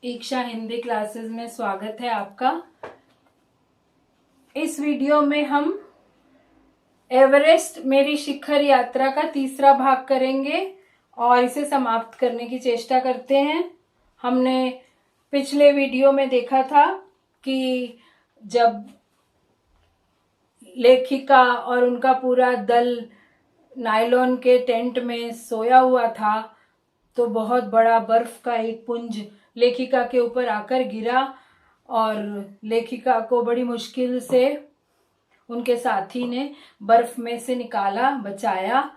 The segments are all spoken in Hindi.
ईक्षा हिंदी क्लासेस में स्वागत है आपका। इस वीडियो में हम एवरेस्ट मेरी शिखर यात्रा का तीसरा भाग करेंगे और इसे समाप्त करने की चेष्टा करते हैं। हमने पिछले वीडियो में देखा था कि जब लेखिका और उनका पूरा दल नायलॉन के टेंट में सोया हुआ था तो बहुत बड़ा बर्फ का एक पुंज लेखिका के ऊपर आकर गिरा और लेखिका को बड़ी मुश्किल से उनके साथी ने बर्फ में से निकाला, बचाया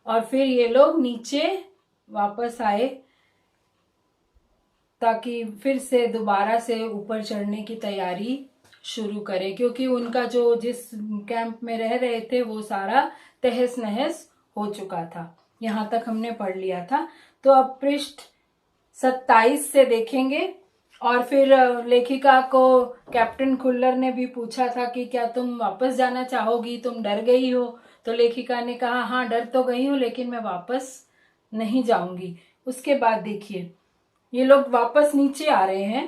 और फिर ये लोग नीचे वापस आए ताकि फिर से दोबारा से ऊपर चढ़ने की तैयारी शुरू करें, क्योंकि उनका जो जिस कैंप में रह रहे थे वो सारा तहस नहस हो चुका था। यहाँ तक हमने पढ़ लिया था। तो अब पृष्ठ 27 से देखेंगे। और फिर लेखिका को कैप्टन खुल्लर ने भी पूछा था कि क्या तुम वापस जाना चाहोगी, तुम डर गई हो? तो लेखिका ने कहा हाँ डर तो गई हूँ लेकिन मैं वापस नहीं जाऊंगी। उसके बाद देखिए ये लोग वापस नीचे आ रहे हैं।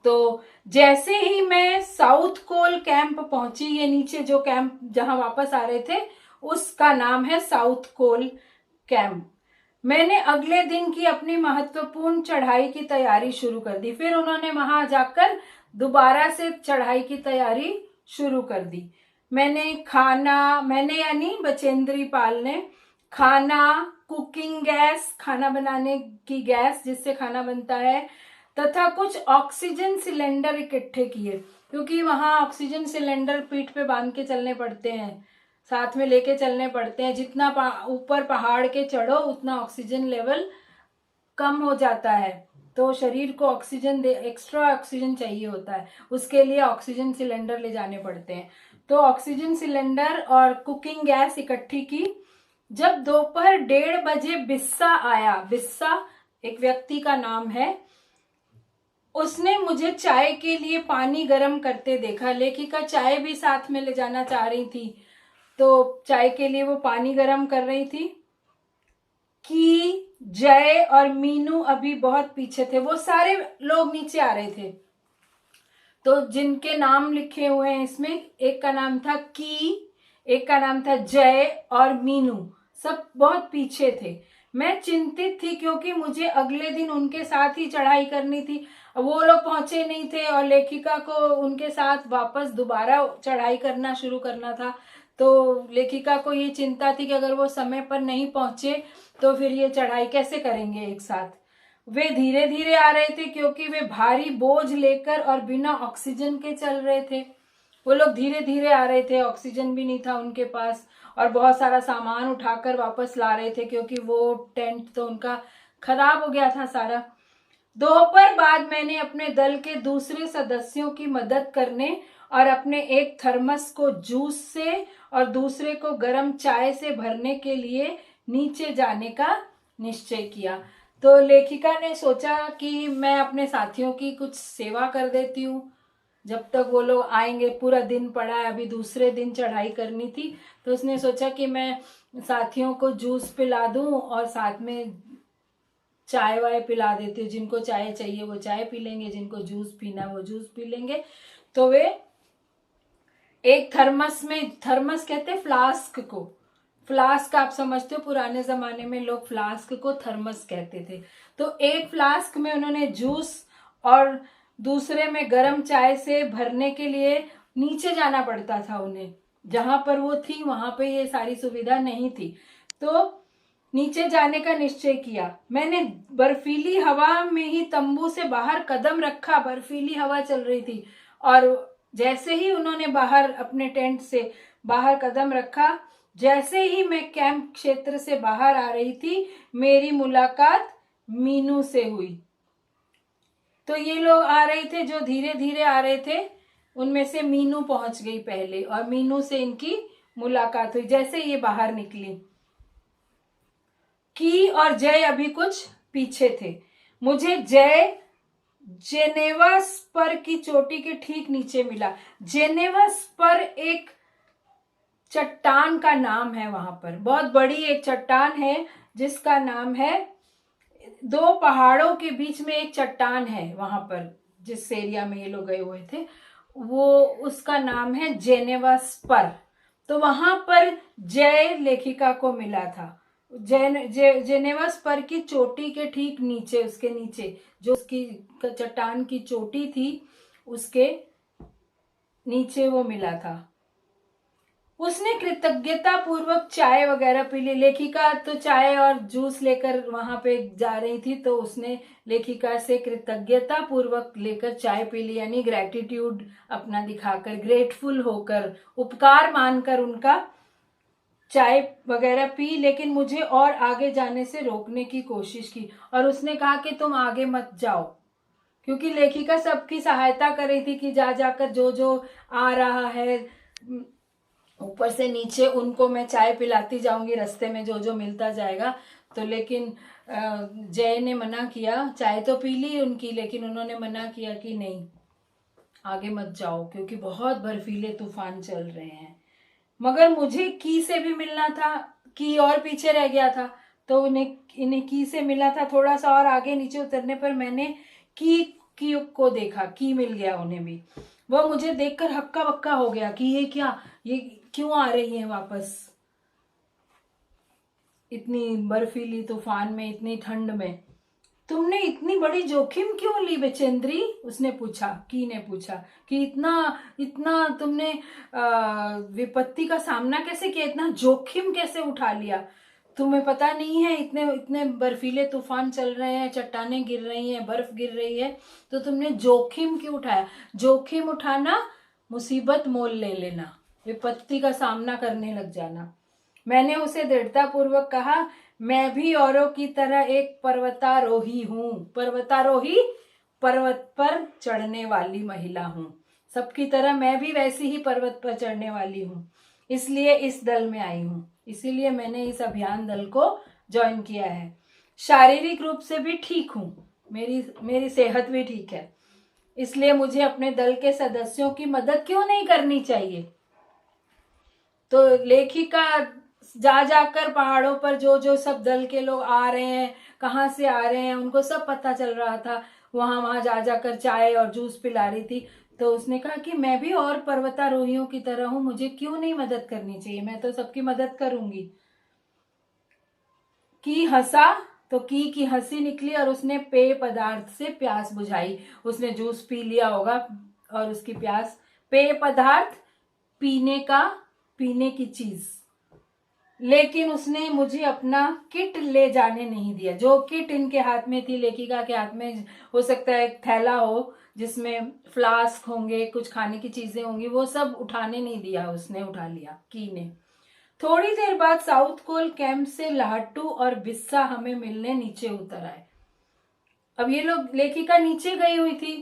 तो जैसे ही मैं साउथ कोल कैंप पहुंची, ये नीचे जो कैंप जहां वापस आ रहे थे उसका नाम है साउथ कोल कैंप, मैंने अगले दिन की अपनी महत्वपूर्ण चढ़ाई की तैयारी शुरू कर दी। फिर उन्होंने वहां जाकर दोबारा से चढ़ाई की तैयारी शुरू कर दी। मैंने यानी बचेंद्री पाल ने खाना, कुकिंग गैस, खाना बनाने की गैस जिससे खाना बनता है, तथा कुछ ऑक्सीजन सिलेंडर इकट्ठे किए, क्योंकि वहां ऑक्सीजन सिलेंडर पीठ पे बांध के चलने पड़ते हैं, साथ में लेके चलने पड़ते हैं। जितना ऊपर पहाड़ के चढ़ो उतना ऑक्सीजन लेवल कम हो जाता है, तो शरीर को ऑक्सीजन एक्स्ट्रा ऑक्सीजन चाहिए होता है, उसके लिए ऑक्सीजन सिलेंडर ले जाने पड़ते हैं। तो ऑक्सीजन सिलेंडर और कुकिंग गैस इकट्ठी की। जब दोपहर 1:30 बजे बिस्सा आया, बिस्सा एक व्यक्ति का नाम है, उसने मुझे चाय के लिए पानी गर्म करते देखा। लेखिका चाय भी साथ में ले जाना चाह रही थी, तो चाय के लिए वो पानी गर्म कर रही थी। कि जय और मीनू अभी बहुत पीछे थे, वो सारे लोग नीचे आ रहे थे। तो जिनके नाम लिखे हुए हैं इसमें, एक का नाम था की, एक का नाम था जय और मीनू, सब बहुत पीछे थे। मैं चिंतित थी क्योंकि मुझे अगले दिन उनके साथ ही चढ़ाई करनी थी। वो लोग पहुंचे नहीं थे और लेखिका को उनके साथ वापस दोबारा चढ़ाई करना शुरू करना था। तो लेखिका को ये चिंता थी कि अगर वो समय पर नहीं पहुंचे तो फिर ये चढ़ाई कैसे करेंगे एक साथ। वे धीरे धीरे आ रहे थे क्योंकि वे भारी बोझ लेकर और बिना ऑक्सीजन के चल रहे थे। वो लोग धीरे धीरे आ रहे थे, ऑक्सीजन भी नहीं था उनके पास, और बहुत सारा सामान उठाकर वापस ला रहे थे क्योंकि वो टेंट तो उनका खराब हो गया था सारा। दोपहर बाद मैंने अपने दल के दूसरे सदस्यों की मदद करने और अपने एक थर्मस को जूस से और दूसरे को गर्म चाय से भरने के लिए नीचे जाने का निश्चय किया। तो लेखिका ने सोचा कि मैं अपने साथियों की कुछ सेवा कर देती हूँ जब तक वो लोग आएंगे। पूरा दिन पड़ा है, अभी दूसरे दिन चढ़ाई करनी थी, तो उसने सोचा कि मैं साथियों को जूस पिला दूं और साथ में चाय वाय पिला देती हूँ। जिनको चाय चाहिए वो चाय पी लेंगे, जिनको जूस पीना वो जूस पी लेंगे। तो वे एक थर्मस में, थर्मस कहते फ्लास्क को, फ्लास्क आप समझते हो, पुराने जमाने में लोग फ्लास्क को थर्मस कहते थे। तो एक फ्लास्क में उन्होंने जूस और दूसरे में गर्म चाय से भरने के लिए नीचे जाना पड़ता था उन्हें। जहां पर वो थी वहां पे ये सारी सुविधा नहीं थी, तो नीचे जाने का निश्चय किया। मैंने बर्फीली हवा में ही तंबू से बाहर कदम रखा, बर्फीली हवा चल रही थी, और जैसे ही उन्होंने बाहर अपने टेंट से बाहर कदम रखा, जैसे ही मैं कैंप क्षेत्र से बाहर आ रही थी, मेरी मुलाकात मीनू से हुई। तो ये लोग आ रहे थे जो धीरे धीरे आ रहे थे, उनमें से मीनू पहुंच गई पहले और मीनू से इनकी मुलाकात हुई जैसे ये बाहर निकली। की और जय अभी कुछ पीछे थे। मुझे जय जेनेवा स्पर की चोटी के ठीक नीचे मिला। जेनेवा स्पर एक चट्टान का नाम है, वहां पर बहुत बड़ी एक चट्टान है जिसका नाम है दो पहाड़ों के बीच में एक चट्टान है, वहां पर जिस एरिया में ये लोग गए हुए थे, वो उसका नाम है जेनेवा स्पर। तो वहां पर जय लेखिका को मिला था। जेनेवा स्पर की चोटी के ठीक नीचे, उसके नीचे जो उसकी चट्टान की चोटी थी, उसके नीचे वो मिला था। उसने कृतज्ञता पूर्वक चाय वगैरह पी ली। लेखिका तो चाय और जूस लेकर वहां पे जा रही थी, तो उसने लेखिका से कृतज्ञता पूर्वक लेकर चाय पी ली, यानी ग्रेटिट्यूड अपना दिखाकर, ग्रेटफुल होकर, उपकार मानकर उनका चाय वगैरह पी। लेकिन मुझे और आगे जाने से रोकने की कोशिश की, और उसने कहा कि तुम आगे मत जाओ, क्योंकि लेखिका सबकी सहायता कर रही थी कि जा जाकर जो जो आ रहा है ऊपर से नीचे उनको मैं चाय पिलाती जाऊंगी, रास्ते में जो जो मिलता जाएगा। तो लेकिन जय ने मना किया। चाय तो पी ली उनकी, लेकिन उन्होंने मना किया कि नहीं, आगे मत जाओ, क्योंकि बहुत बर्फीले तूफान चल रहे हैं। मगर मुझे की से भी मिलना था, की और पीछे रह गया था, तो इन्हें की से मिला था। थोड़ा सा और आगे नीचे उतरने पर मैंने की को देखा, की मिल गया उन्हें भी। वह मुझे देखकर हक्का बक्का हो गया कि ये क्या, ये क्यों आ रही है वापस इतनी बर्फीली तूफान में, इतनी ठंड में। तुमने इतनी बड़ी जोखिम क्यों ली बचेंद्री? उसने पूछा, की ने पूछा कि इतना इतना तुमने विपत्ति का सामना कैसे किया, इतना जोखिम कैसे उठा लिया? तुम्हें पता नहीं है इतने इतने बर्फीले तूफान चल रहे हैं, चट्टानें गिर रही हैं, बर्फ गिर रही है, तो तुमने जोखिम क्यों उठाया? जोखिम उठाना मुसीबत मोल ले लेना, विपत्ति का सामना करने लग जाना। मैंने उसे दृढ़ता पूर्वक कहा, मैं भी औरों की तरह एक पर्वतारोही हूँ। पर्वतारोही, पर्वत पर चढ़ने वाली महिला हूँ। सबकी तरह मैं भी वैसी ही पर्वत पर चढ़ने वाली हूँ, इसलिए इस दल में आई हूँ। इसीलिए मैंने इस अभियान दल को ज्वाइन किया है। शारीरिक रूप से भी ठीक हूँ, मेरी सेहत भी ठीक है, इसलिए मुझे अपने दल के सदस्यों की मदद क्यों नहीं करनी चाहिए? तो लेखिका जा जाकर पहाड़ों पर जो जो सब दल के लोग आ रहे हैं, कहाँ से आ रहे हैं, उनको सब पता चल रहा था। वहां जा जाकर चाय और जूस पिला रही थी। तो उसने कहा कि मैं भी और पर्वतारोहियों की तरह हूं, मुझे क्यों नहीं मदद करनी चाहिए, मैं तो सबकी मदद करूंगी। की हंसा तो की हंसी निकली और उसने पेय पदार्थ से प्यास बुझाई। उसने जूस पी लिया होगा और उसकी प्यास, पेय पदार्थ, पीने की चीज। लेकिन उसने मुझे अपना किट ले जाने नहीं दिया। जो किट इनके हाथ में थी, लेखिका के हाथ में, हो सकता है एक थैला हो जिसमें फ्लास्क होंगे, कुछ खाने की चीजें होंगी, वो सब उठाने नहीं दिया, उसने उठा लिया, की ने। थोड़ी देर बाद साउथ कोल कैंप से लाहटू और बिस्सा हमें मिलने नीचे उतर आए। अब ये लोग, लेखिका नीचे गई हुई थी।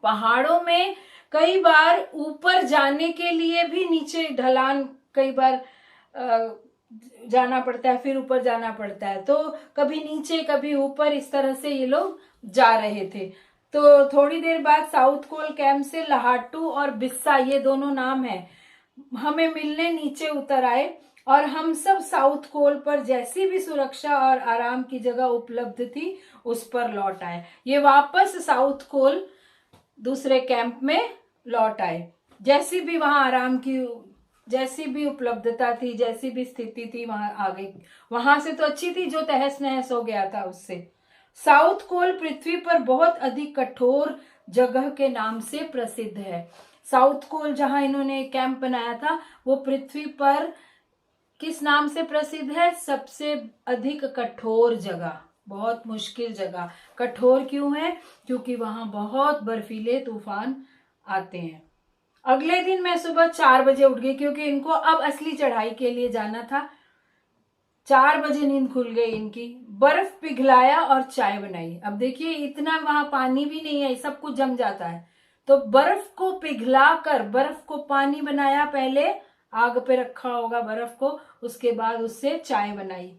पहाड़ों में कई बार ऊपर जाने के लिए भी नीचे ढलान, कई बार जाना पड़ता है, फिर ऊपर जाना पड़ता है, तो कभी नीचे कभी ऊपर, इस तरह से ये लोग जा रहे थे। तो थोड़ी देर बाद साउथ कोल कैंप से लाहटू और बिस्सा, ये दोनों नाम है, हमें मिलने नीचे उतर आए, और हम सब साउथ कोल पर जैसी भी सुरक्षा और आराम की जगह उपलब्ध थी उस पर लौट आए। ये वापस साउथ कोल दूसरे कैंप में लौट आए। जैसी भी वहां आराम की, जैसी भी उपलब्धता थी, जैसी भी स्थिति थी, वहां आ गई। वहां से तो अच्छी थी, जो तहस नहस हो गया था उससे। साउथ कोल पृथ्वी पर बहुत अधिक कठोर जगह के नाम से प्रसिद्ध है। साउथ कोल जहां इन्होंने कैंप बनाया था, वो पृथ्वी पर किस नाम से प्रसिद्ध है? सबसे अधिक कठोर जगह, बहुत मुश्किल जगह। कठोर क्यों है? क्योंकि वहां बहुत बर्फीले तूफान आते हैं। अगले दिन मैं सुबह 4 बजे उठ गई, क्योंकि इनको अब असली चढ़ाई के लिए जाना था। 4 बजे नींद खुल गई इनकी। बर्फ पिघलाया और चाय बनाई। अब देखिए, इतना वहां पानी भी नहीं है, सब कुछ जम जाता है। तो बर्फ को पिघलाकर, बर्फ को पानी बनाया, पहले आग पे रखा होगा बर्फ को, उसके बाद उससे चाय बनाई।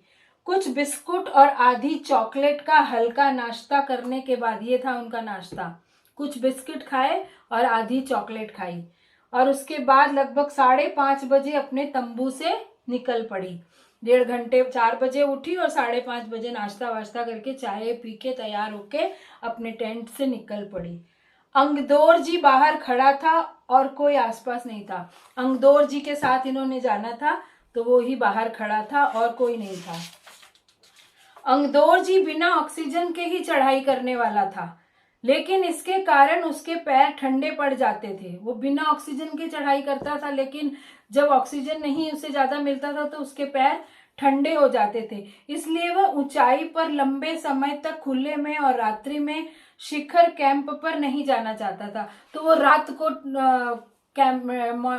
कुछ बिस्कुट और आधी चॉकलेट का हल्का नाश्ता करने के बाद, ये था उनका नाश्ता, कुछ बिस्किट खाए और आधी चॉकलेट खाई, और उसके बाद लगभग 5:30 बजे अपने तंबू से निकल पड़ी। 1.5 घंटे, 4 बजे उठी और 5:30 बजे नाश्ता वाश्ता करके चाय पी के तैयार होके अपने टेंट से निकल पड़ी। अंगदौर जी बाहर खड़ा था और कोई आसपास नहीं था। अंगदौर जी के साथ इन्होंने जाना था तो वो ही बाहर खड़ा था और कोई नहीं था। अंगदौर जी बिना ऑक्सीजन के ही चढ़ाई करने वाला था, लेकिन इसके कारण उसके पैर ठंडे पड़ जाते थे। वो बिना ऑक्सीजन के चढ़ाई करता था, लेकिन जब ऑक्सीजन नहीं उसे ज्यादा मिलता था तो उसके पैर ठंडे हो जाते थे। इसलिए वह ऊंचाई पर लंबे समय तक खुले में और रात्रि में शिखर कैंप पर नहीं जाना चाहता था। तो वो रात को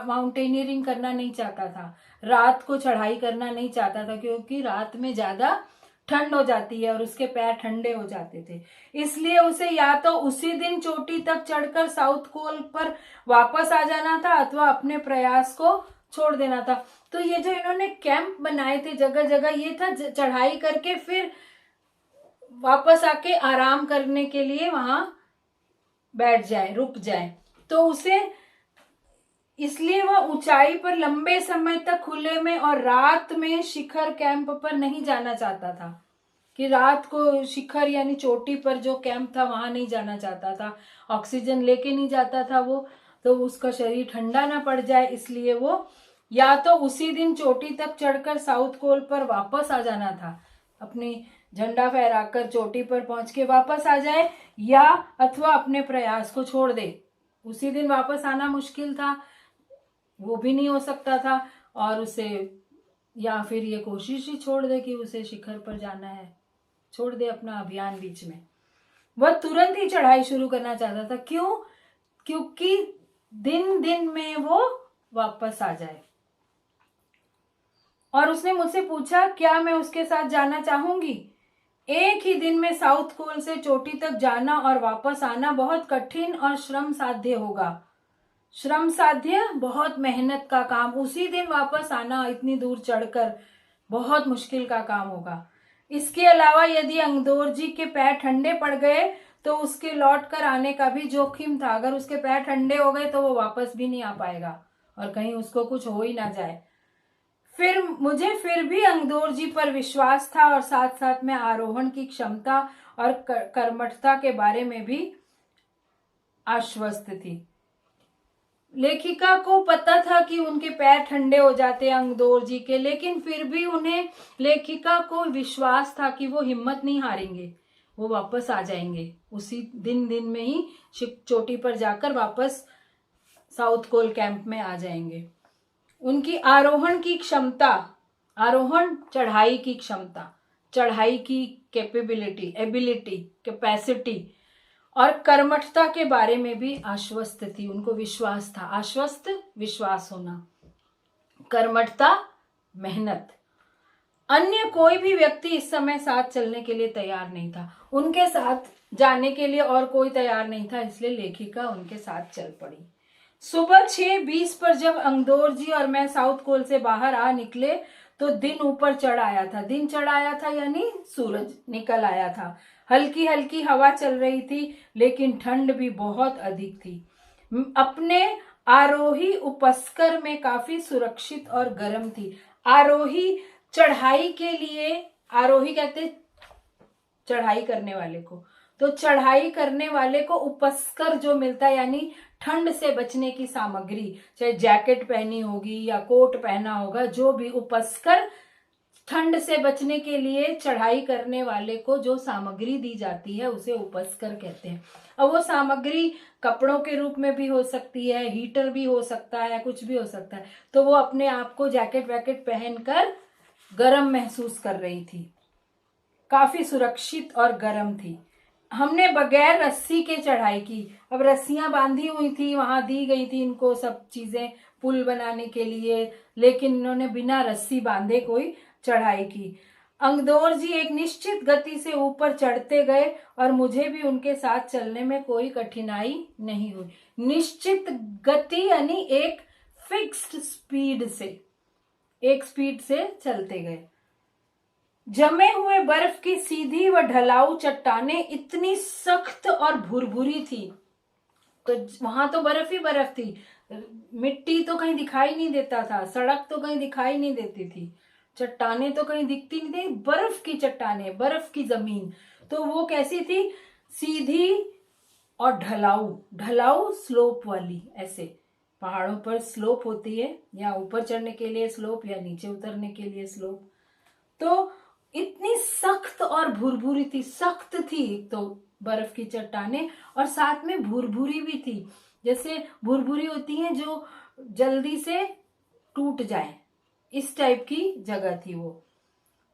माउंटेनियरिंग करना नहीं चाहता था, रात को चढ़ाई करना नहीं चाहता था, क्योंकि रात में ज्यादा ठंड हो जाती है और उसके पैर ठंडे हो जाते थे। इसलिए उसे या तो उसी दिन चोटी तक चढ़कर साउथ पोल पर वापस आ जाना था अथवा अपने प्रयास को छोड़ देना था। तो ये जो इन्होंने कैंप बनाए थे जगह जगह, ये था चढ़ाई करके फिर वापस आके आराम करने के लिए वहां बैठ जाए, रुक जाए। तो उसे इसलिए वह ऊंचाई पर लंबे समय तक खुले में और रात में शिखर कैंप पर नहीं जाना चाहता था, कि रात को शिखर यानी चोटी पर जो कैंप था वहां नहीं जाना चाहता था। ऑक्सीजन लेके नहीं जाता था वो, तो उसका शरीर ठंडा ना पड़ जाए, इसलिए वो या तो उसी दिन चोटी तक चढ़कर साउथ पोल पर वापस आ जाना था, अपनी झंडा फहराकर चोटी पर पहुंच के वापस आ जाए, या अथवा अपने प्रयास को छोड़ दे। उसी दिन वापस आना मुश्किल था, वो भी नहीं हो सकता था, और उसे या फिर ये कोशिश ही छोड़ दे कि उसे शिखर पर जाना है, छोड़ दे अपना अभियान बीच में। वह तुरंत ही चढ़ाई शुरू करना चाहता था। क्यों? क्योंकि दिन दिन में वो वापस आ जाए। और उसने मुझसे पूछा क्या मैं उसके साथ जाना चाहूंगी। एक ही दिन में साउथ पोल से चोटी तक जाना और वापस आना बहुत कठिन और श्रम साध्य होगा। श्रम साध्य, बहुत मेहनत का काम। उसी दिन वापस आना इतनी दूर चढ़कर बहुत मुश्किल का काम होगा। इसके अलावा यदि अंगदौर जी के पैर ठंडे पड़ गए तो उसके लौट कर आने का भी जोखिम था। अगर उसके पैर ठंडे हो गए तो वो वापस भी नहीं आ पाएगा और कहीं उसको कुछ हो ही ना जाए। मुझे फिर भी अंगदौर जी पर विश्वास था और साथ साथ में आरोहण की क्षमता और कर्मठता के बारे में भी आश्वस्त थी। लेखिका को पता था कि उनके पैर ठंडे हो जाते हैं अंगदौर जी के, लेकिन फिर भी उन्हें, लेखिका को विश्वास था कि वो हिम्मत नहीं हारेंगे, वो वापस आ जाएंगे उसी दिन में ही चोटी पर जाकर वापस साउथ पोल कैंप में आ जाएंगे। उनकी आरोहण की क्षमता, आरोहण चढ़ाई की क्षमता, चढ़ाई की कैपेबिलिटी, एबिलिटी, कैपेसिटी और कर्मठता के बारे में भी आश्वस्त थी। उनको विश्वास था। आश्वस्त, विश्वास होना, कर्मठता, मेहनत। अन्य कोई भी व्यक्ति इस समय साथ चलने के लिए तैयार नहीं था। उनके साथ जाने के लिए और कोई तैयार नहीं था, इसलिए लेखिका उनके साथ चल पड़ी। सुबह 6:20 पर जब अंगदौर जी और मैं साउथ पोल से बाहर आ निकले तो दिन ऊपर चढ़ आया था। दिन चढ़ आया था यानी सूरज निकल आया था। हल्की हल्की हवा चल रही थी, लेकिन ठंड भी बहुत अधिक थी। अपने आरोही उपस्कर में काफी सुरक्षित और गर्म थी। आरोही चढ़ाई के लिए, आरोही कहते चढ़ाई करने वाले को, तो चढ़ाई करने वाले को उपस्कर जो मिलता है यानी ठंड से बचने की सामग्री, चाहे जैकेट पहनी होगी या कोट पहना होगा, जो भी उपस्कर, ठंड से बचने के लिए चढ़ाई करने वाले को जो सामग्री दी जाती है उसे उपस्कर कहते हैं। अब वो सामग्री कपड़ों के रूप में भी हो सकती है, हीटर भी हो सकता है, कुछ भी हो सकता है। तो वो अपने आप को जैकेट वैकेट पहनकर गर्म महसूस कर रही थी, काफी सुरक्षित और गर्म थी। हमने बगैर रस्सी के चढ़ाई की। अब रस्सियां बांधी हुई थी, वहां दी गई थी इनको सब चीजें पुल बनाने के लिए, लेकिन इन्होंने बिना रस्सी बांधे कोई चढ़ाई की। अंगदौर जी एक निश्चित गति से ऊपर चढ़ते गए और मुझे भी उनके साथ चलने में कोई कठिनाई नहीं हुई। निश्चित गति यानी एक फिक्स्ड स्पीड से, एक स्पीड से चलते गए। जमे हुए बर्फ की सीधी व ढलाऊ चट्टानें इतनी सख्त और भुरभुरी थी, तो वहां तो बर्फ ही बर्फ थी, मिट्टी तो कहीं दिखाई नहीं देता था, सड़क तो कहीं दिखाई नहीं देती थी। चट्टाने तो कहीं दिखती नहीं थी, बर्फ की चट्टाने, बर्फ की जमीन। तो वो कैसी थी, सीधी और ढलाऊ, ढलाऊ स्लोप वाली। ऐसे पहाड़ों पर स्लोप होती है, या ऊपर चढ़ने के लिए स्लोप या नीचे उतरने के लिए स्लोप। तो इतनी सख्त और भुरभुरी थी, सख्त थी एक तो बर्फ की चट्टाने, और साथ में भुरभुरी भी थी, जैसे भुरभुरी होती है जो जल्दी से टूट जाए, इस टाइप की जगह थी वो।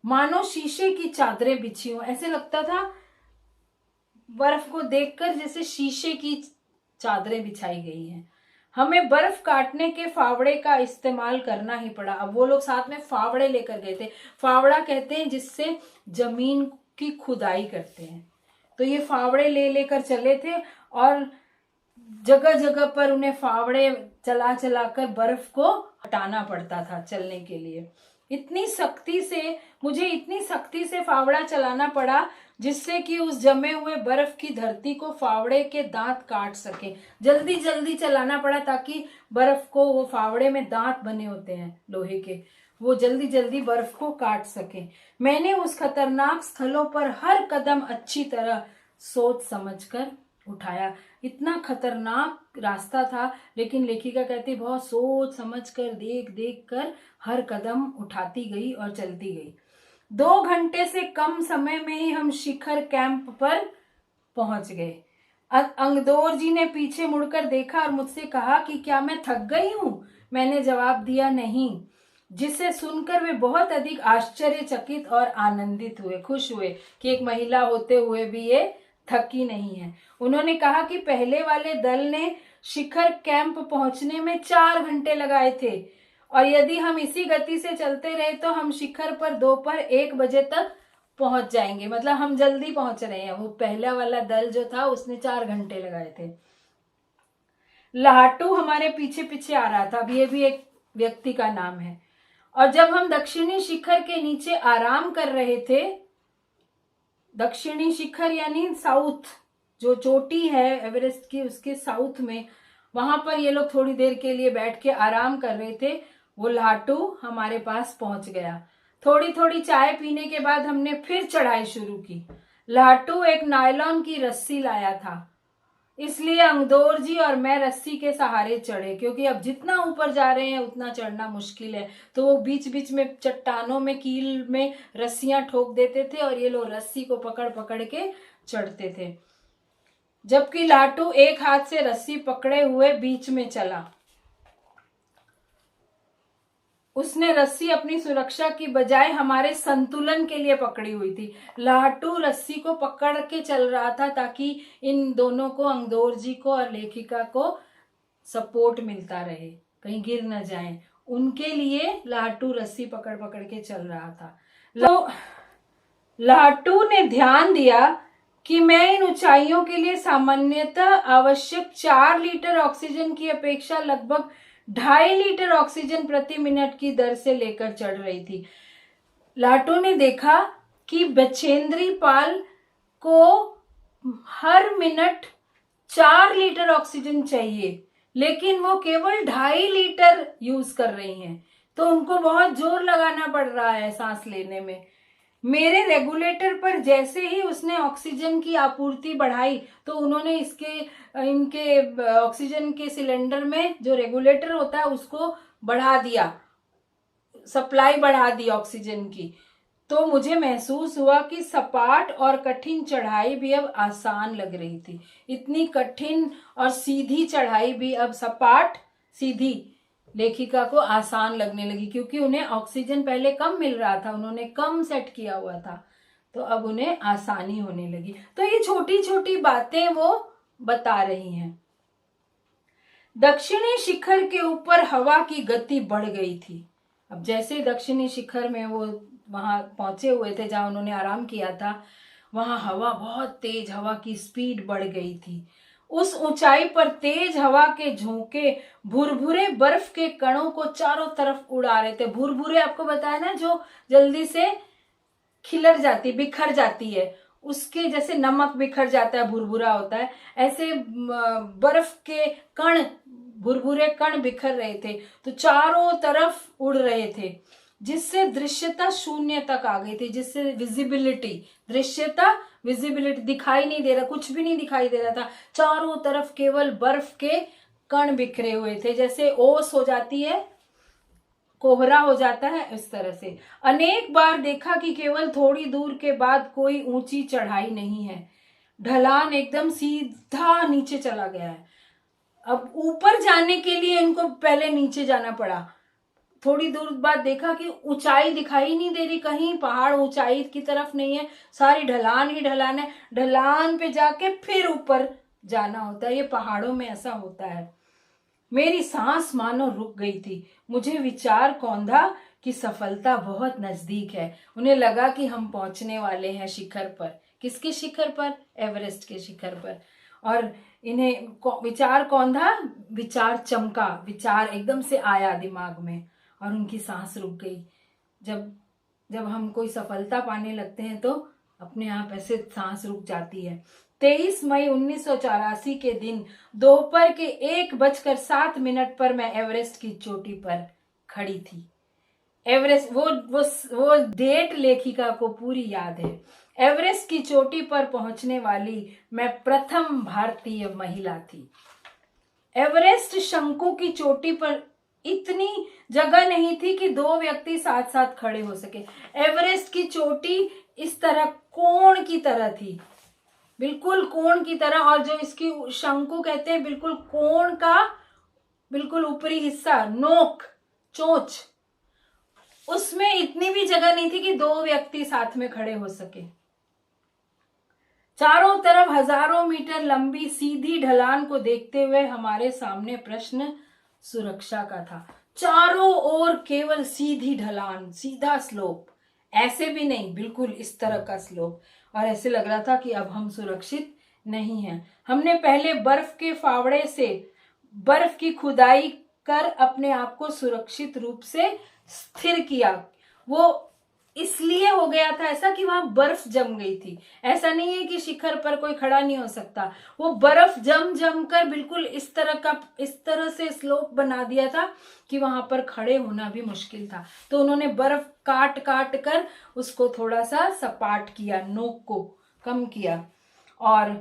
मानो शीशे की चादरें बिछी हो, ऐसे लगता था बर्फ को देखकर जैसे शीशे की चादरें बिछाई गई हैं। हमें बर्फ काटने के फावड़े का इस्तेमाल करना ही पड़ा। अब वो लोग साथ में फावड़े लेकर गए थे। फावड़ा कहते हैं जिससे जमीन की खुदाई करते हैं। तो ये फावड़े ले लेकर चले थे, और जगह जगह पर उन्हें फावड़े चला चला कर बर्फ को हटाना पड़ता था चलने के लिए। मुझे इतनी सख्ती से फावड़ा चलाना पड़ा, जिससे कि उस जमे हुए बर्फ की धरती को फावड़े के दांत काट सके। जल्दी जल्दी चलाना पड़ा ताकि बर्फ को, वो फावड़े में दांत बने होते हैं लोहे के, वो जल्दी जल्दी बर्फ को काट सके। मैंने उस खतरनाक स्थलों पर हर कदम अच्छी तरह सोच समझकर उठाया। इतना खतरनाक रास्ता था, लेकिन लेखिका कहती बहुत सोच समझकर, देख देख कर हर कदम उठाती गई और चलती गई। 2 घंटे से कम समय में ही हम शिखर कैंप पर पहुंच गए। अंगदोर जी ने पीछे मुड़कर देखा और मुझसे कहा कि क्या मैं थक गई हूं? मैंने जवाब दिया नहीं, जिसे सुनकर वे बहुत अधिक आश्चर्यचकित और आनंदित हुए, खुश हुए कि एक महिला होते हुए भी ये थकी नहीं है। उन्होंने कहा कि पहले वाले दल ने शिखर कैंप पहुंचने में 4 घंटे लगाए थे, और यदि हम इसी गति से चलते रहे तो हम शिखर पर दोपहर 1 बजे तक पहुंच जाएंगे। मतलब हम जल्दी पहुंच रहे हैं। वो पहला वाला दल जो था उसने 4 घंटे लगाए थे। लाटू हमारे पीछे पीछे आ रहा था। अब ये भी एक व्यक्ति का नाम है। और जब हम दक्षिणी शिखर के नीचे आराम कर रहे थे, दक्षिणी शिखर यानी साउथ, जो चोटी है एवरेस्ट की, उसके साउथ में, वहां पर ये लोग थोड़ी देर के लिए बैठ के आराम कर रहे थे। वो लाटू हमारे पास पहुंच गया। थोड़ी थोड़ी चाय पीने के बाद हमने फिर चढ़ाई शुरू की। लाटू एक नायलॉन की रस्सी लाया था, इसलिए अंगदोर जी और मैं रस्सी के सहारे चढ़े, क्योंकि अब जितना ऊपर जा रहे हैं उतना चढ़ना मुश्किल है। तो वो बीच बीच में चट्टानों में, कील में रस्सियां ठोक देते थे, और ये लोग रस्सी को पकड़ पकड़ के चढ़ते थे, जबकि लाटू एक हाथ से रस्सी पकड़े हुए बीच में चला। उसने रस्सी अपनी सुरक्षा की बजाय हमारे संतुलन के लिए पकड़ी हुई थी। लाटू रस्सी को पकड़ के चल रहा था ताकि इन दोनों को, अंगदोर जी को और लेखिका को, सपोर्ट मिलता रहे, कहीं गिर न जाएं। उनके लिए लाटू रस्सी पकड़ पकड़ के चल रहा था। तो लाटू ने ध्यान दिया कि मैं इन ऊंचाइयों के लिए सामान्यतः आवश्यक 4 लीटर ऑक्सीजन की अपेक्षा लगभग 2.5 लीटर ऑक्सीजन प्रति मिनट की दर से लेकर चढ़ रही थी। लाटू ने देखा कि बचेंद्री पाल को हर मिनट 4 लीटर ऑक्सीजन चाहिए, लेकिन वो केवल 2.5 लीटर यूज कर रही हैं। तो उनको बहुत जोर लगाना पड़ रहा है सांस लेने में। मेरे रेगुलेटर पर जैसे ही उसने ऑक्सीजन की आपूर्ति बढ़ाई, तो उन्होंने इनके ऑक्सीजन के सिलेंडर में जो रेगुलेटर होता है उसको बढ़ा दिया, सप्लाई बढ़ा दी ऑक्सीजन की। तो मुझे महसूस हुआ कि सपाट और कठिन चढ़ाई भी अब आसान लग रही थी। इतनी कठिन और सीधी चढ़ाई भी अब सपाट सीधी लेखिका को आसान लगने लगी, क्योंकि उन्हें ऑक्सीजन पहले कम मिल रहा था, उन्होंने कम सेट किया हुआ था, तो अब उन्हें आसानी होने लगी। तो ये छोटी छोटी बातें वो बता रही हैं। दक्षिणी शिखर के ऊपर हवा की गति बढ़ गई थी। अब जैसे दक्षिणी शिखर में वो वहां पहुंचे हुए थे जहां उन्होंने आराम किया था, वहां हवा बहुत तेज, हवा की स्पीड बढ़ गई थी। उस ऊंचाई पर तेज हवा के झोंके भुरभुरे बर्फ के कणों को चारों तरफ उड़ा रहे थे। भुरभुरे आपको बताया ना, जो जल्दी से खिलर जाती, बिखर जाती है, उसके जैसे नमक बिखर जाता है, भुरभुरा होता है, ऐसे बर्फ के कण, भुरभुरे कण बिखर रहे थे, तो चारों तरफ उड़ रहे थे। जिससे दृश्यता शून्य तक आ गई थी, जिससे विजिबिलिटी, दृश्यता, विजिबिलिटी, दिखाई नहीं दे रहा, कुछ भी नहीं दिखाई दे रहा था। चारों तरफ केवल बर्फ के कण बिखरे हुए थे, जैसे ओस हो जाती है, कोहरा हो जाता है, इस तरह से। अनेक बार देखा कि केवल थोड़ी दूर के बाद कोई ऊंची चढ़ाई नहीं है, ढलान एकदम सीधा नीचे चला गया है। अब ऊपर जाने के लिए इनको पहले नीचे जाना पड़ा। थोड़ी दूर बाद देखा कि ऊंचाई दिखाई नहीं दे रही, कहीं पहाड़ ऊंचाई की तरफ नहीं है, सारी ढलान ही ढलान है। ढलान पे जाके फिर ऊपर जाना होता है, ये पहाड़ों में ऐसा होता है। मेरी सांस मानो रुक गई थी। मुझे विचार कौंधा कि सफलता बहुत नजदीक है। उन्हें लगा कि हम पहुंचने वाले हैं शिखर पर। किसके शिखर पर? एवरेस्ट के शिखर पर। और इन्हें विचार कौंधा, विचार चमका, विचार एकदम से आया दिमाग में और उनकी सांस रुक गई। जब जब हम कोई सफलता पाने लगते हैं तो अपने आप ऐसे सांस रुक जाती है। 23 मई 1984 के दिन दोपहर के 1:07 पर मैं एवरेस्ट की चोटी पर खड़ी थी। एवरेस्ट, वो डेट लेखिका को पूरी याद है। एवरेस्ट की चोटी पर पहुंचने वाली मैं प्रथम भारतीय महिला थी। एवरेस्ट शंकु की चोटी पर इतनी जगह नहीं थी कि दो व्यक्ति साथ साथ खड़े हो सके। एवरेस्ट की चोटी इस तरह कोण की तरह थी, बिल्कुल कोण की तरह। और जो इसकी शंकु कहते हैं, बिल्कुल कोण का बिल्कुल ऊपरी हिस्सा, नोक, चोंच, उसमें इतनी भी जगह नहीं थी कि दो व्यक्ति साथ में खड़े हो सके। चारों तरफ हजारों मीटर लंबी सीधी ढलान को देखते हुए हमारे सामने प्रश्न सुरक्षा का था। चारों ओर केवल सीधी ढलान, सीधा स्लोप, ऐसे भी नहीं, बिल्कुल इस तरह का स्लोप। और ऐसे लग रहा था कि अब हम सुरक्षित नहीं हैं। हमने पहले बर्फ के फावड़े से बर्फ की खुदाई कर अपने आप को सुरक्षित रूप से स्थिर किया। वो इसलिए हो गया था ऐसा कि वहां बर्फ जम गई थी। ऐसा नहीं है कि शिखर पर कोई खड़ा नहीं हो सकता, वो बर्फ जम कर बिल्कुल इस तरह से स्लोप बना दिया था कि वहां पर खड़े होना भी मुश्किल था। तो उन्होंने बर्फ काट काट कर उसको थोड़ा सा सपाट किया, नोक को कम किया और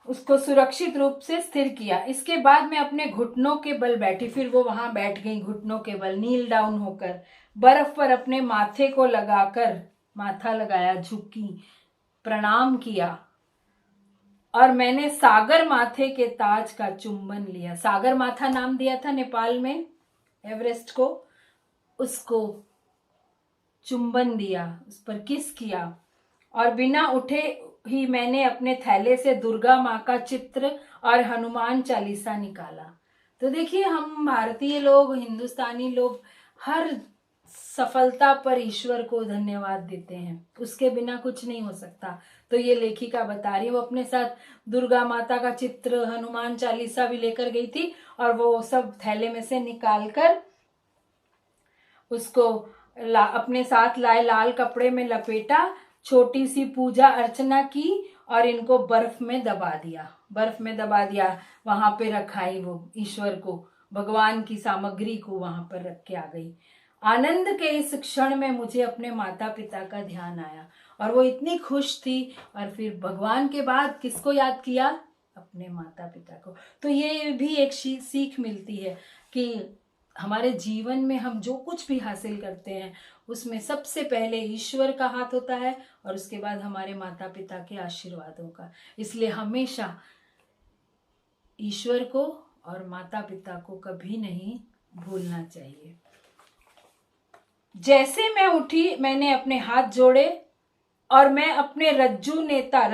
उसको सुरक्षित रूप से स्थिर किया। इसके बाद मैं अपने घुटनों के बल बैठी। फिर वो वहां बैठ गई घुटनों के बल, नील डाउन होकर, बर्फ पर अपने माथे को लगाकर, माथा लगाया, झुकी, प्रणाम किया और मैंने सागर माथे के ताज का चुंबन लिया। सागर माथा नाम दिया था नेपाल में एवरेस्ट को, उसको चुंबन दिया, उस पर किस किया और बिना उठे ही मैंने अपने थैले से दुर्गा माँ का चित्र और हनुमान चालीसा निकाला। तो देखिए, हम भारतीय लोग, हिंदुस्तानी लोग हर सफलता पर ईश्वर को धन्यवाद देते हैं, उसके बिना कुछ नहीं हो सकता। तो ये लेखिका बता रही है, वो अपने साथ दुर्गा माता का चित्र, हनुमान चालीसा भी लेकर गई थी और वो सब थैले में से निकाल कर उसको अपने साथ लाए लाल कपड़े में लपेटा, छोटी सी पूजा अर्चना की और इनको बर्फ में दबा दिया, वहां पे रखाई वो ईश्वर को, भगवान की सामग्री को वहां पर रख के आ गई। आनंद के इस क्षण में मुझे अपने माता पिता का ध्यान आया और वो इतनी खुश थी। और फिर भगवान के बाद किसको याद किया? अपने माता पिता को। तो ये भी एक सीख मिलती है कि हमारे जीवन में हम जो कुछ भी हासिल करते हैं उसमें सबसे पहले ईश्वर का हाथ होता है और उसके बाद हमारे माता पिता के आशीर्वादों का। इसलिए हमेशा ईश्वर को और माता पिता को कभी नहीं भूलना चाहिए। जैसे मैं उठी, मैंने अपने हाथ जोड़े और मैं अपने रज्जू नेता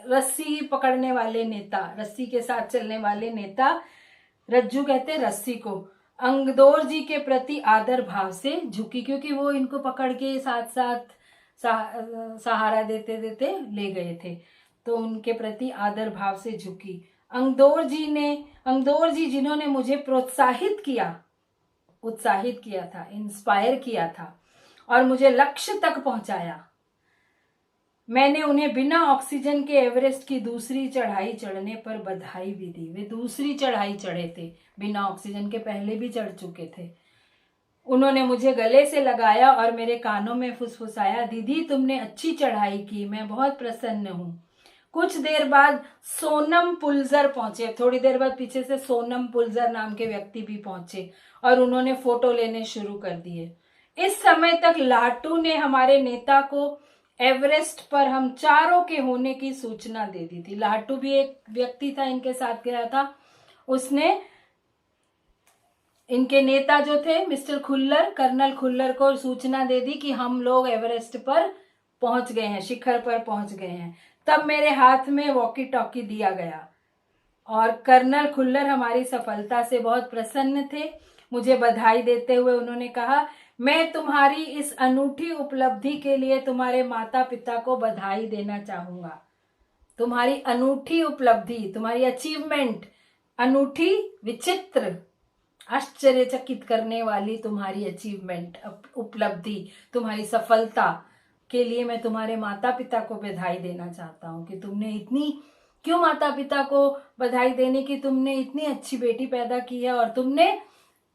रस्सी पकड़ने वाले नेता, रस्सी के साथ चलने वाले नेता, रज्जू कहते हैं रस्सी को, अंगदौर जी के प्रति आदर भाव से झुकी, क्योंकि वो इनको पकड़ के साथ साथ सहारा देते देते ले गए थे। तो उनके प्रति आदर भाव से झुकी। अंगदौर जी जिन्होंने मुझे उत्साहित किया था, इंस्पायर किया था और मुझे लक्ष्य तक पहुंचाया। मैंने उन्हें बिना ऑक्सीजन के एवरेस्ट की दूसरी चढ़ाई चढ़ने पर बधाई भी दी। वे दूसरी चढ़ाई चढ़े थे, बिना ऑक्सीजन के पहले भी चढ़ चुके थे। उन्होंने मुझे गले से लगाया और मेरे कानों में फुसफुसाया, दीदी तुमने अच्छी चढ़ाई की, मैं बहुत प्रसन्न हूँ। कुछ देर बाद सोनम पुलजर पहुंचे। थोड़ी देर बाद पीछे से सोनम पुलजर नाम के व्यक्ति भी पहुंचे और उन्होंने फोटो लेने शुरू कर दिए। इस समय तक लाटू ने हमारे नेता को एवरेस्ट पर हम चारों के होने की सूचना दे दी थी। लाटू भी एक व्यक्ति था, इनके साथ गया था। उसने इनके नेता जो थे मिस्टर खुल्लर, कर्नल खुल्लर को सूचना दे दी कि हम लोग एवरेस्ट पर पहुंच गए हैं, शिखर पर पहुंच गए हैं। तब मेरे हाथ में वॉकी टॉकी दिया गया और कर्नल खुल्लर हमारी सफलता से बहुत प्रसन्न थे। मुझे बधाई देते हुए उन्होंने कहा, मैं तुम्हारी इस अनूठी उपलब्धि के लिए तुम्हारे माता पिता को बधाई देना चाहूंगा। तुम्हारी अनूठी उपलब्धि, तुम्हारी अचीवमेंट, अनूठी, विचित्र, आश्चर्यचकित करने वाली तुम्हारी अचीवमेंट, उपलब्धि, तुम्हारी सफलता के लिए मैं तुम्हारे माता पिता को बधाई देना चाहता हूँ कि तुमने इतनी, क्यों माता पिता को बधाई देने की, तुमने इतनी अच्छी बेटी पैदा की है और तुमने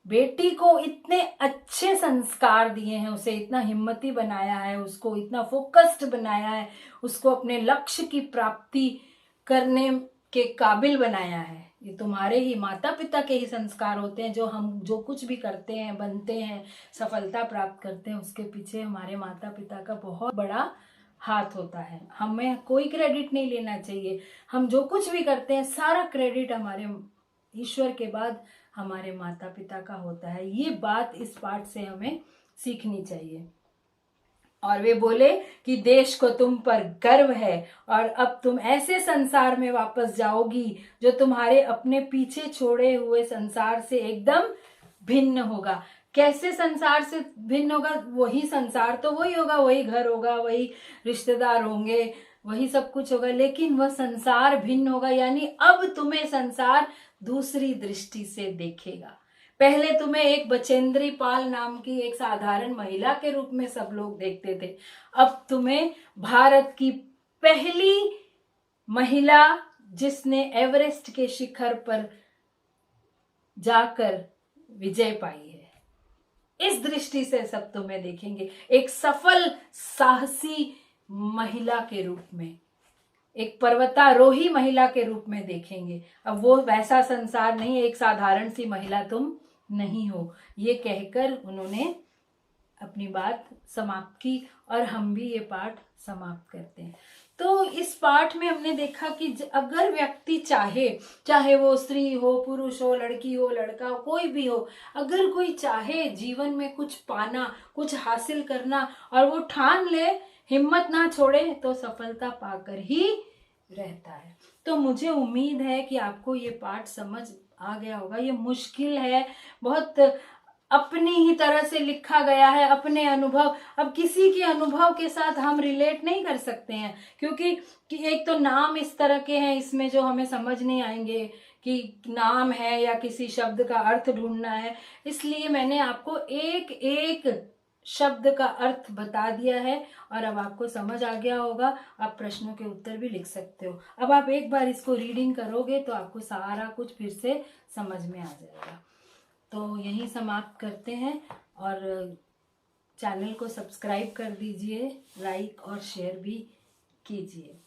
बेटी को इतने अच्छे संस्कार दिए हैं, उसे इतना हिम्मती बनाया है, उसको इतना फोकस्ड बनाया है, उसको अपने लक्ष्य की प्राप्ति करने के काबिल बनाया है। ये तुम्हारे ही माता पिता के ही संस्कार होते हैं। जो हम जो कुछ भी करते हैं, बनते हैं, सफलता प्राप्त करते हैं, उसके पीछे हमारे माता पिता का बहुत बड़ा हाथ होता है। हमें कोई क्रेडिट नहीं लेना चाहिए। हम जो कुछ भी करते हैं सारा क्रेडिट हमारे ईश्वर के बाद हमारे माता पिता का होता है। ये बात इस पाठ से हमें सीखनी चाहिए। और वे बोले कि देश को तुम पर गर्व है और अब तुम ऐसे संसार में वापस जाओगी जो तुम्हारे अपने पीछे छोड़े हुए संसार से एकदम भिन्न होगा। कैसे संसार से भिन्न होगा? वही संसार तो वही होगा, वही घर होगा, वही रिश्तेदार होंगे, वही सब कुछ होगा, लेकिन वह संसार भिन्न होगा। यानी अब तुम्हें संसार दूसरी दृष्टि से देखेगा। पहले तुम्हें एक बचेंद्री पाल नाम की एक साधारण महिला के रूप में सब लोग देखते थे। अब तुम्हें भारत की पहली महिला जिसने एवरेस्ट के शिखर पर जाकर विजय पाई है, इस दृष्टि से सब तुम्हें देखेंगे। एक सफल साहसी महिला के रूप में, एक पर्वतारोही महिला के रूप में देखेंगे। अब वो वैसा संसार नहीं, एक साधारण सी महिला तुम नहीं हो। ये कहकर उन्होंने अपनी बात समाप्त की और हम भी ये पाठ समाप्त करते हैं। तो इस पाठ में हमने देखा कि अगर व्यक्ति चाहे वो स्त्री हो, पुरुष हो, लड़की हो, लड़का हो, कोई भी हो, अगर कोई चाहे जीवन में कुछ पाना, कुछ हासिल करना और वो ठान ले, हिम्मत ना छोड़े, तो सफलता पाकर ही रहता है। तो मुझे उम्मीद है कि आपको ये पाठ समझ आ गया होगा। ये मुश्किल है, बहुत अपनी ही तरह से लिखा गया है, अपने अनुभव। अब किसी के अनुभव के साथ हम रिलेट नहीं कर सकते हैं, क्योंकि एक तो नाम इस तरह के हैं इसमें जो हमें समझ नहीं आएंगे कि नाम है या किसी शब्द का अर्थ ढूंढना है। इसलिए मैंने आपको एक एक शब्द का अर्थ बता दिया है और अब आपको समझ आ गया होगा। आप प्रश्नों के उत्तर भी लिख सकते हो। अब आप एक बार इसको रीडिंग करोगे तो आपको सारा कुछ फिर से समझ में आ जाएगा। तो यहीं समाप्त करते हैं और चैनल को सब्सक्राइब कर दीजिए, लाइक और शेयर भी कीजिए।